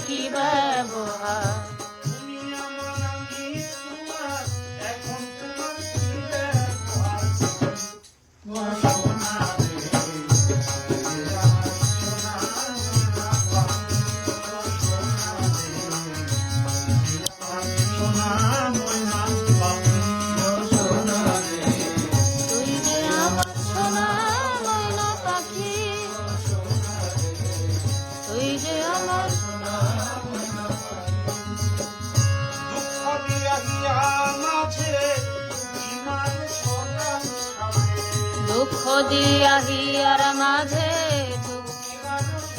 কি ব্যবহার। দুঃখ দিয়া হিয়ার মাঝে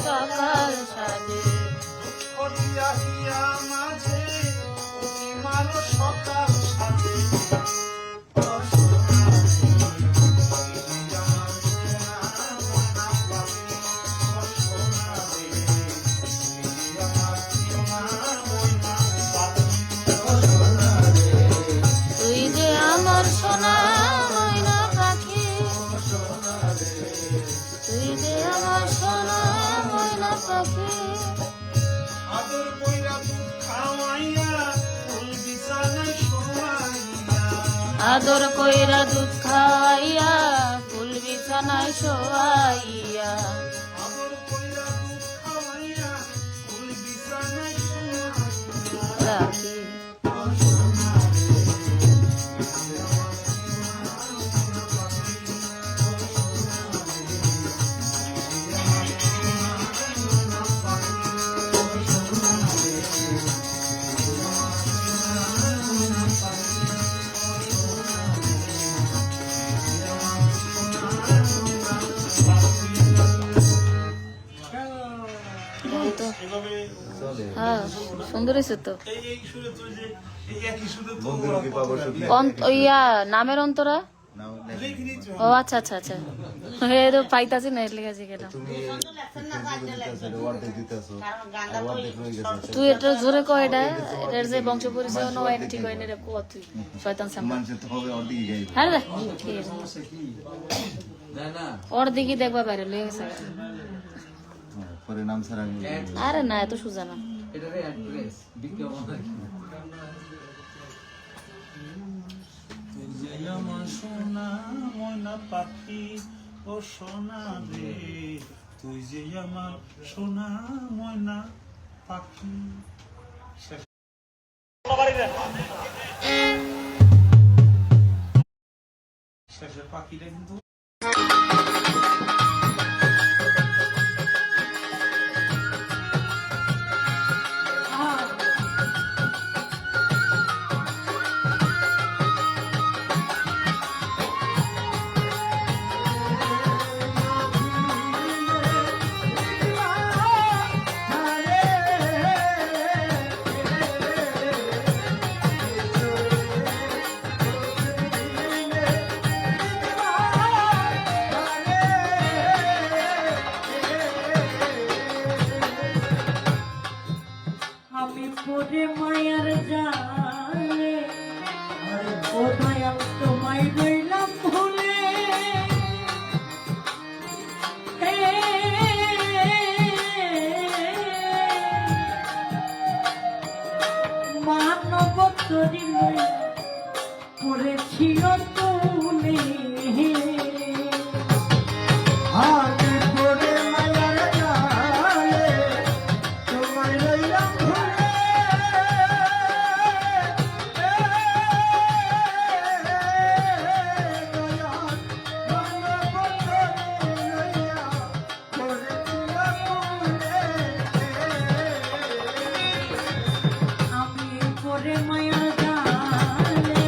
সকাল সাজে, তুই যে আমার সোনা ময়না পাখি, তুই যে আমার সোনা ময়না পাখি। আদর কইরা দুধ খাওয়াইয়া ফুল বিছানায় শোয়াইয়া, আদর কইরা দুধ খাওয়াইয়া ফুল বিছানায় শোয়াইয়া, আদর কইরা দুধ খাওয়াইয়া ফুল বিছানায় শোয়াইয়া রাখি। হ্যাঁ সুন্দর হয়েছে তো। এই সুরে তো যে এই একই সুরে তো ইয়া নামের অন্তরা। ও আচ্ছা আচ্ছা আচ্ছা, হে তো পাইতাছি না এর লেগে গেলাম। তুই এটা জোরে কয়, এটা এটার যে বংশ পরিচয় নয় এটা ঠিক হয় না, এটা কো তুই শয়তান সামনে। হ্যাঁ রে ঠিক আছে, ওর দিকে দেখবা বাইরে লেগে গেছে। আরে না এত সোজা না। আমার সোনা ময়না পাখি ও সোনা রে, তুই যে আমার সোনা ময়না পাখি। শেষের পাখিটা কিন্তু আমি পরে মায়ার জালে, ও দয়াল তোমায় রইলাম ভুলে। মানব তরি করেছিল তুলে, আমি পরে মায়ার জালে তোমায় রইলাম ভুলে। আমি পরে মায়ার জালে,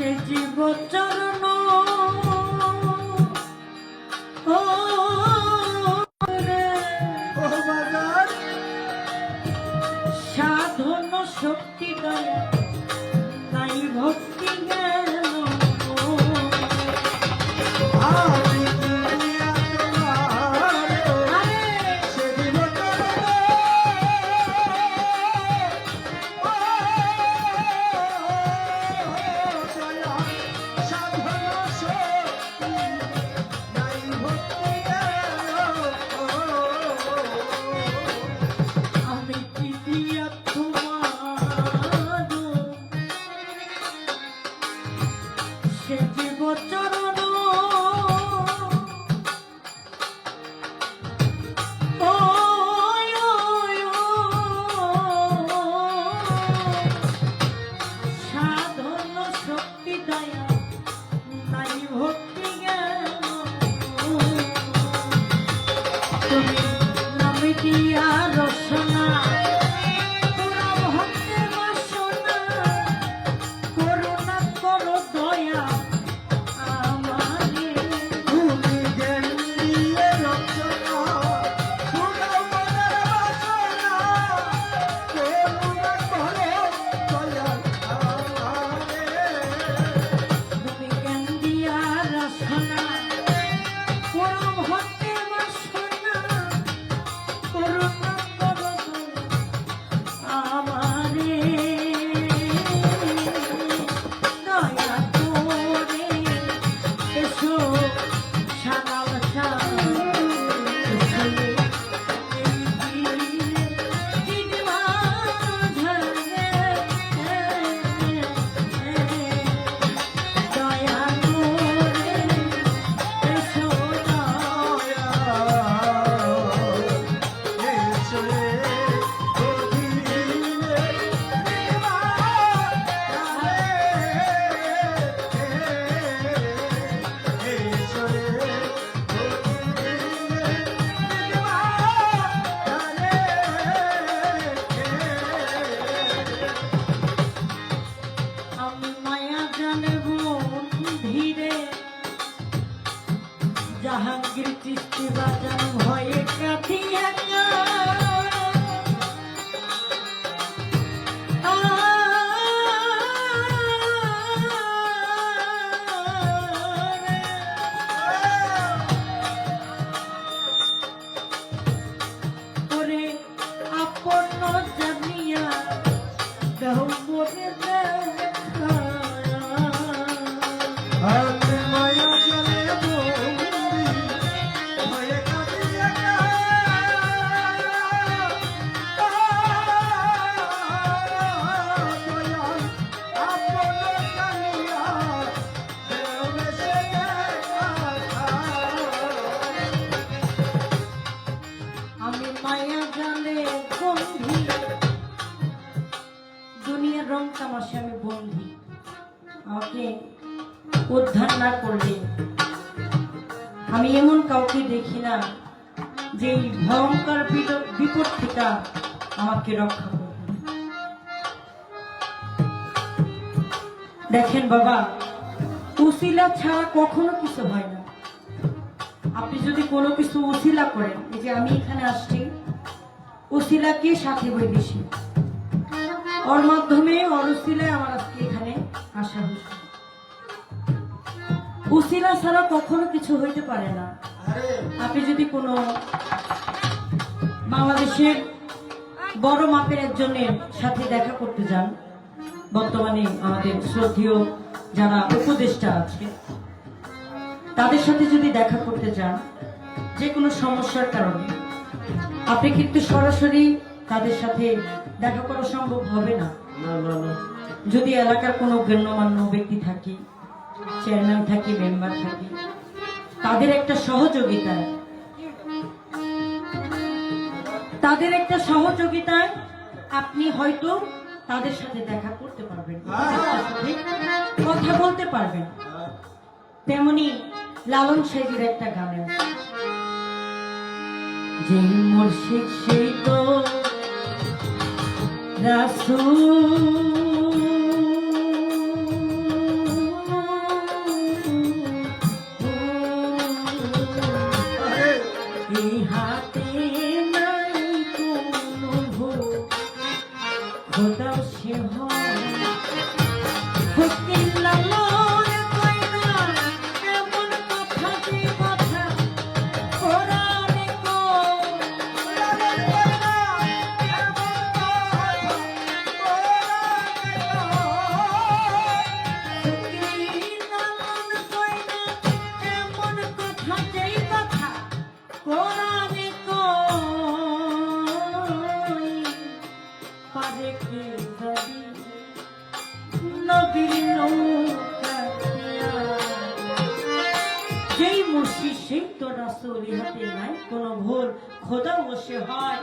সে জীব চরণ ও রে, সাধন শক্তি দয়া তাই ভক্তি জ্ঞান আমি কি দিয়া তোমার সে জীব চরণ ও সাধন শক্তি দয়া নাই ভক্তি জ্ঞান তুমি নামে দিয়া রসনা তোরা ভক্তের বাসনা করুণা করো দয়া আমারে তুমি জ্ঞান দিয়ে রচনা পুরো মনের বাসনা করুণা করো দয়াল আমারে। তুমি জ্ঞান দিয়া রসনা তোরা ভক্তের বাসনা করুণা করো দয়া আমারে দয়া করে এসো সারাল দয়া করে এসো আমি মায়া জানব ধীরে জাহাঙ্গীর চিস্তি বাজান ভয়ে কাঠি একা ওরে আপন জানিয়া দেহ মোরে দেখা আমি মায়া জালে বন্দি মায়া কাঁদিয়া দয়াল আপন জানিয়া দেবে সে আমি মায়া জালে বন্ধি দুনিয়ার রং তামাশে আমি বন্ধি আমাকে উদ্ধার না করলে আমি এমন কাউকে দেখি না যে এই ভয়ঙ্কর বিপদ থেকে আমাকে রক্ষা করবে। দেখেন বাবা, উসিলা ছাড়া কখনো কিছু হয় না। আপনি যদি কোনো কিছু উসিলা করেন, এই যে আমি এখানে আসছি, উসিলাকে সাথে বই বেশি, ওর মাধ্যমে ওর উসিলায় আমার আজকে এখানে আসা হয়েছে। উসিলা ছাড়া কখনো কিছু হইতে পারে না। আপনি যদি কোনো বাংলাদেশের বড় মাপের একজনের সাথে দেখা করতে যান, বর্তমানে আমাদের শ্রদ্ধেয় যারা উপদেষ্টা আছে তাদের সাথে যদি দেখা করতে যান, যে কোনো সমস্যার কারণে আপনি কিন্তু সরাসরি তাদের সাথে দেখা করা সম্ভব হবে না। যদি এলাকার কোনো গণ্যমান্য ব্যক্তি থাকে, চেয়ারম্যান থাকে, মেম্বার থাকে, তাদের একটা সহযোগিতায় আপনি হয়তো তাদের সাথে দেখা করতে পারবেন, কথা বলতে পারবেন। তেমনি লালন সাহেবের একটা গান আছে, যে মুর্শিদ সেই তো রাসূল রাসূল ইহাতে নাই কোনো ভুল, খোদা বসে হয়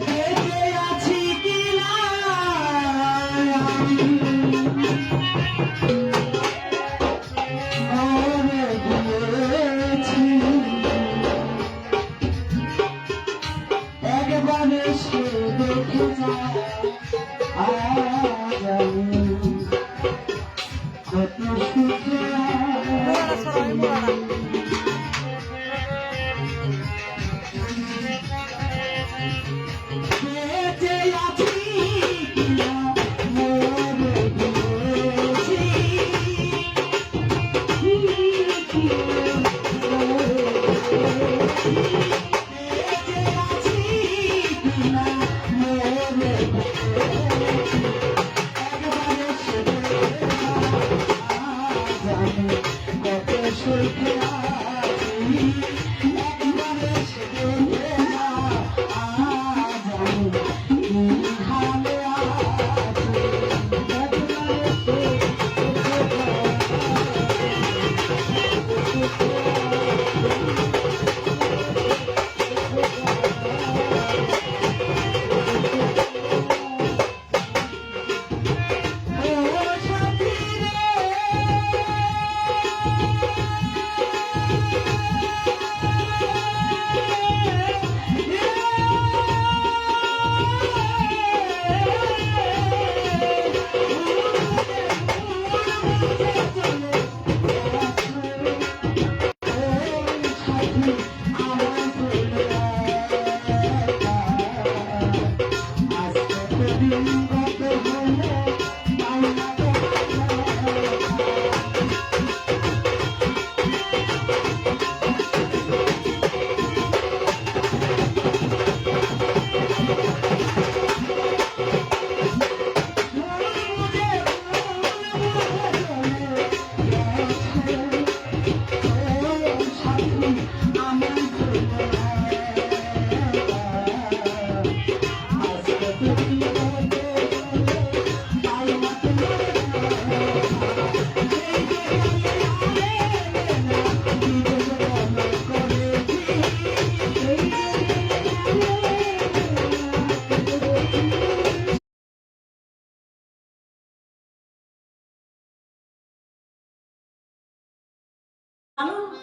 বেঁচে আছি কিনা মরে গিয়েছি, একবার এসে দেখে যা, আজ আমি কত সুখে আছি। বেঁচে আছি কিনা মরে গিয়েছি, বেঁচে আছি কিনা মরে গিয়েছি, একবার এসে জানি কত সুখে আছি, একবার এসে দেখে যা, আজ আমি কি হালে আছি, একবার এসে ও সাথী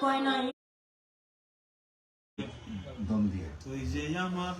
কয় নাই তুই যে আমার